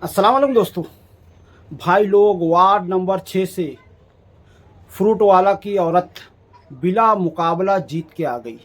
अस्सलाम वालेकुम दोस्तों। भाई लोग, वार्ड नंबर 6 से फ्रूट वाला की औरत बिला मुकाबला जीत के आ गई।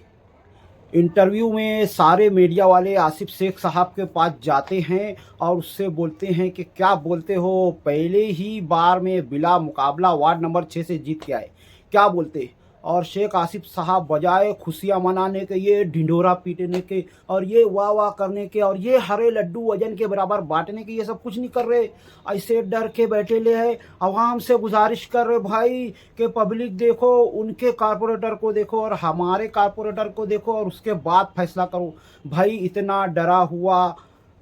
इंटरव्यू में सारे मीडिया वाले आसिफ शेख साहब के पास जाते हैं और उससे बोलते हैं कि क्या बोलते हो, पहले ही बार में बिला मुकाबला वार्ड नंबर 6 से जीत के आए, क्या बोलते। और शेख आसिफ साहब बजाय खुशियां मनाने के, ये ढिंढोरा पीटने के और ये वाह वाह करने के और ये हरे लड्डू वजन के बराबर बांटने के, ये सब कुछ नहीं कर रहे। ऐसे डर के बैठे ले है। आवाम से गुजारिश कर रहे भाई कि पब्लिक देखो, उनके कारपोरेटर को देखो और हमारे कारपोरेटर को देखो और उसके बाद फैसला करो। भाई इतना डरा हुआ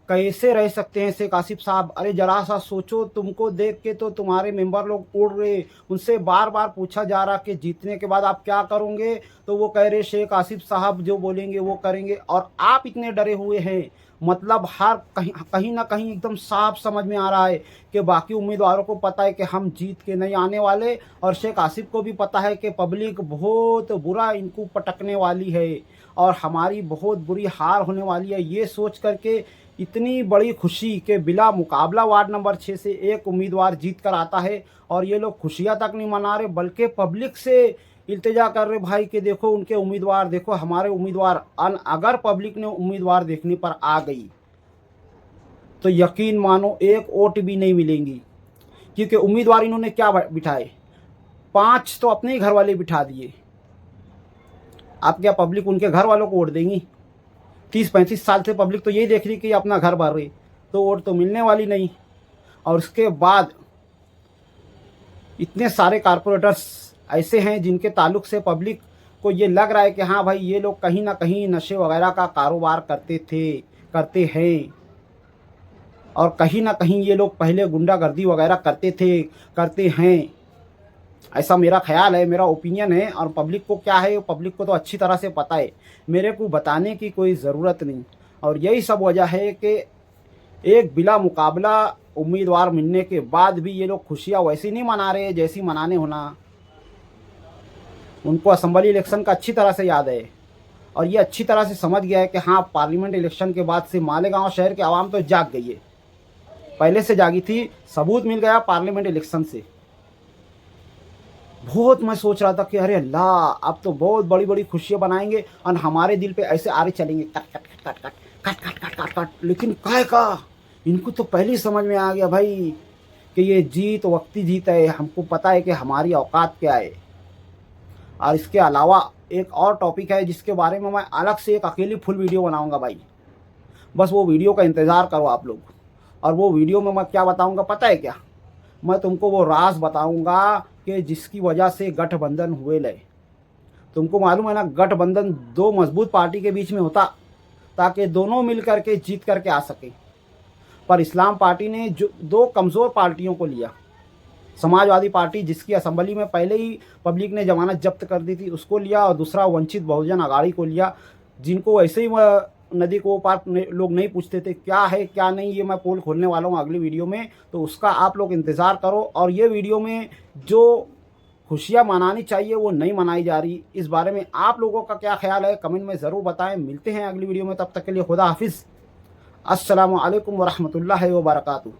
कैसे रह सकते हैं शेख आसिफ साहब? अरे जरा सा सोचो, तुमको देख के तो तुम्हारे मेंबर लोग उड़ रहे। उनसे बार बार पूछा जा रहा कि जीतने के बाद आप क्या करोगे, तो वो कह रहे शेख आसिफ साहब जो बोलेंगे वो करेंगे, और आप इतने डरे हुए हैं। मतलब हर कहीं ना कहीं एकदम साफ समझ में आ रहा है कि बाकी उम्मीदवारों को पता है कि हम जीत के नहीं आने वाले, और शेख आसिफ को भी पता है कि पब्लिक बहुत बुरा इनको पटकने वाली है और हमारी बहुत बुरी हार होने वाली है। ये सोच करके इतनी बड़ी खुशी के बिला मुकाबला वार्ड नंबर 6 से एक उम्मीदवार जीत कर आता है और ये लोग खुशियां तक नहीं मना रहे, बल्कि पब्लिक से इल्तिजा कर रहे भाई कि देखो उनके उम्मीदवार, देखो हमारे उम्मीदवार। अगर पब्लिक ने उम्मीदवार देखने पर आ गई तो यकीन मानो एक वोट भी नहीं मिलेंगी, क्योंकि उम्मीदवार इन्होंने क्या बिठाए, 5 तो अपने ही घर वाले बिठा दिए। आप क्या पब्लिक उनके घर वालों को वोट देंगी? 30-35 साल से पब्लिक तो यही देख रही कि अपना घर भर रही, तो वोट तो मिलने वाली नहीं। और उसके बाद इतने सारे कारपोरेटर्स ऐसे हैं जिनके ताल्लुक से पब्लिक को ये लग रहा है कि हाँ भाई ये लोग कहीं ना कहीं नशे वगैरह का कारोबार करते हैं, और कहीं ना कहीं ये लोग पहले गुंडागर्दी वगैरह करते हैं। ऐसा मेरा ख्याल है, मेरा ओपिनियन है। और पब्लिक को क्या है, पब्लिक को तो अच्छी तरह से पता है, मेरे को बताने की कोई ज़रूरत नहीं। और यही सब वजह है कि एक बिला मुकाबला उम्मीदवार मिलने के बाद भी ये लोग खुशियाँ वैसी नहीं मना रहे जैसी मनाने होना। उनको असेंबली इलेक्शन का अच्छी तरह से याद है और ये अच्छी तरह से समझ गया है कि हाँ, पार्लियामेंट इलेक्शन के बाद से मालेगांव शहर के आवाम तो जाग गई है, पहले से जागी थी। सबूत मिल गया पार्लियामेंट इलेक्शन से। बहुत मैं सोच रहा था कि अरे अल्लाह, अब तो बहुत बड़ी बड़ी खुशियाँ बनाएंगे और हमारे दिल पे ऐसे आरे चलेंगे, cut cut cut cut cut cut cut cut cut cut. लेकिन काय का, इनको तो पहले ही समझ में आ गया भाई कि ये जीत वक्ती जीत है। हमको पता है कि हमारी औकात क्या है। और इसके अलावा एक और टॉपिक है जिसके बारे में मैं अलग से एक अकेली फुल वीडियो बनाऊंगा भाई। बस वो वीडियो का इंतज़ार करो आप लोग। और वो वीडियो में मैं क्या बताऊंगा पता है क्या? मैं तुमको वो राज बताऊंगा कि जिसकी वजह से गठबंधन हुए ले। तुमको मालूम है ना, गठबंधन दो मजबूत पार्टी के बीच में होता ताकि दोनों मिल करके जीत करके आ सके। पर इस्लाम पार्टी ने जो दो कमज़ोर पार्टियों को लिया, समाजवादी पार्टी जिसकी असेंबली में पहले ही पब्लिक ने जमानत जब्त कर दी थी उसको लिया, और दूसरा वंचित बहुजन आघाड़ी को लिया, जिनको वैसे ही नदी को पार लोग नहीं पूछते थे क्या है क्या नहीं। ये मैं पोल खोलने वाला हूँ अगली वीडियो में, तो उसका आप लोग इंतज़ार करो। और ये वीडियो में जो खुशियाँ मनानी चाहिए वो नहीं मनाई जा रही, इस बारे में आप लोगों का क्या ख्याल है कमेंट में ज़रूर बताएं। मिलते हैं अगली वीडियो में, तब तक के लिए खुदा हाफिज़। अस्सलामु अलैकुम वरहमतुल्लाहि वबरकातुहू।